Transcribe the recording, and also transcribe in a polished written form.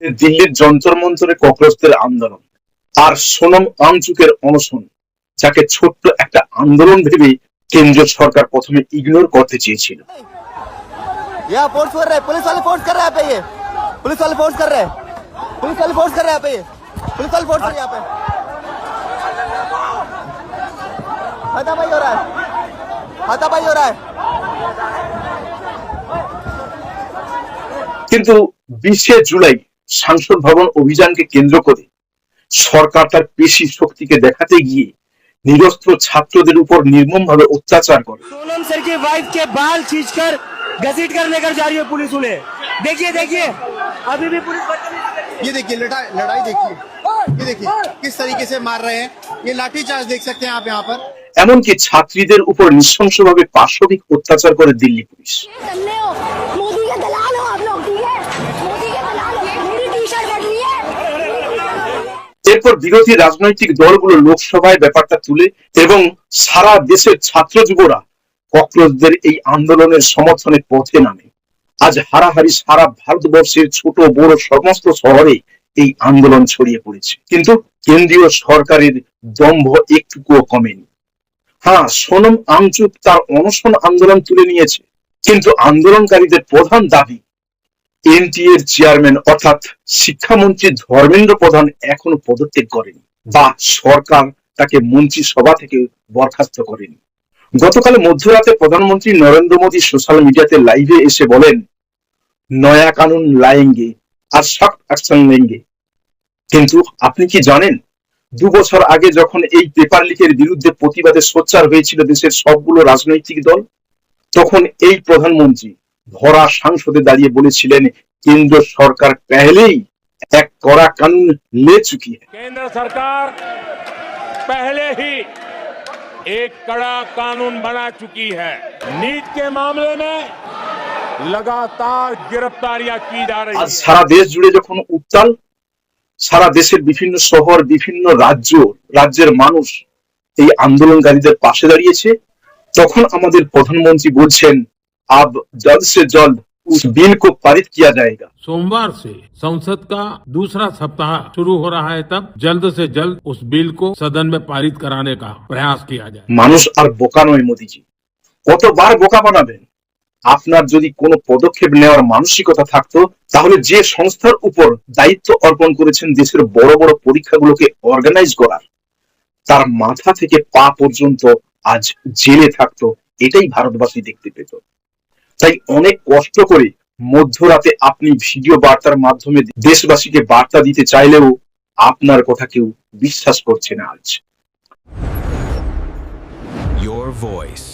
দিল্লির যন্তর মন্তরে ককরোচদের আন্দোলন আর সোনম ওয়াংচুকের অনশন, যাকে ছোট্ট একটা আন্দোলন ভেবে কেন্দ্রীয় সরকার প্রথমে ইগনোর করতে চেয়েছিল। यहाँ फोर्स कर रहे हैं, पुलिस वाले फोर्स कर रहे हैं यहाँ पे, ये पुलिस वाले फोर्स कर रहे हैं, पुलिस वाले फोर्स कर रहे हैं यहाँ पे, ये पुलिस वाले फोर्स कर रहे हैं यहाँ पे, हाथापाई हो रहा है, हाथापाई हो रहा है। কিন্তু 20 জুলাই সংসদ ভবন অভিযানকে কেন্দ্র করে সরকার তার পেশি শক্তিকে দেখাতে গিয়ে নিরস্ত্র ছাত্রদের উপর নির্মমভাবে অত্যাচার করে। सोनम सर के वाइफ के बाल खींचकर घसीट कर लेकर जा रही है पुलिस उन्हें। देखिए देखिए अभी भी पुलिस ये देखिए लड़ाई देखिए, ये देखिए किस तरीके से मार रहे हैं, ये लाठी चार्ज देख सकते हैं आप यहाँ पर। এমনকি ছাত্রীদের উপর নৃশংসভাবে পাশবিক অত্যাচার করে দিল্লি পুলিশ। मोदी के दलाल हो आप लोग, ठीक है? मोदी के दलाल हो, मेरी टी-शर्ट बदली है। এরপর বিরোধী রাজনৈতিক দলগুলো লোকসভায় ব্যাপারটা তুলে এবং সারা দেশের ছাত্র যুবরা ককরোচদের এই আন্দোলনের সমর্থনে পথে নামে। আজ হারাহারি সারা ভারতবর্ষের ছোট বড় সমস্ত শহরে এই আন্দোলন ছড়িয়ে পড়েছে, কিন্তু কেন্দ্রীয় সরকারের দম্ভ একটুকুও কমেনি। হ্যাঁ, সোনম ওয়াংচুক তার অনশন আন্দোলন তুলে নিয়েছে, কিন্তু আন্দোলনকারীদের প্রধান দাবি এনটিএর চেয়ারম্যান অর্থাৎ শিক্ষামন্ত্রী ধর্মেন্দ্র প্রধান এখনো পদত্যাগ করেনি বা সরকার তাকে মন্ত্রিসভা থেকে বরখাস্ত করেনি। গতকাল মধ্যরাতে প্রধানমন্ত্রী নরেন্দ্র মোদী সোশ্যাল মিডিয়াতে লাইভে এসে বলেন, নয়া কানুন লায়েঙ্গে আর সখ্ত অ্যাকশন লেঙ্গে। কিন্তু আপনি কি জানেন 2 বছর আগে যখন এই পেপার লিকের বিরুদ্ধে প্রতিবাদে সোচ্চার হয়েছিল দেশের সবগুলো রাজনৈতিক দল, তখন এই প্রধানমন্ত্রী ভরা সংসদে দাঁড়িয়ে বলেছিলেন কেন্দ্র সরকার पहलेই এক কড়া কানুন ले चुकी है। केंद्र सरकार पहले ही एक कड़ा कानून बना चुकी है। नीट के मामले में लगातार गिरफ्तारियां की जा रही আজ है। সারা দেশ জুড়ে যখন উত্তাল, সারা দেশের বিভিন্ন শহর বিভিন্ন রাজ্যের মানুষ এই আন্দোলনকারীদের পাশে দাঁড়িয়েছে, তখন আমাদের প্রধানমন্ত্রী বলছেন अब जल्द से जल्द उस बिल को पारित किया जाएगा। सोमवार से संसद का दूसरा सप्ताह शुरू हो रहा है, तब जल्द से जल्द उस बिल को सदन में पारित कराने का प्रयास किया जाए। মানুষ আর বোকা নয় মোদিজি, কতবার বোকা বানাবেন? আপনার যদি কোনো পদক্ষেপ নেওয়ার মানসিকতা থাকতো, তাহলে যে সংস্থার উপর দায়িত্ব অর্পণ করেছেন দেশের বড় বড় পরীক্ষাগুলোকে অর্গানাইজ করার, তার মাথা থেকে পা পর্যন্ত আজ জেলে থাকতো, এটাই ভারতবাসী দেখতে পেত। তাই অনেক কষ্ট করে মধ্যরাতে আপনি ভিডিও বার্তার মাধ্যমে দেশবাসীকে বার্তা দিতে চাইলেও আপনার কথা কেউ বিশ্বাস করছে না আজ। Your voice.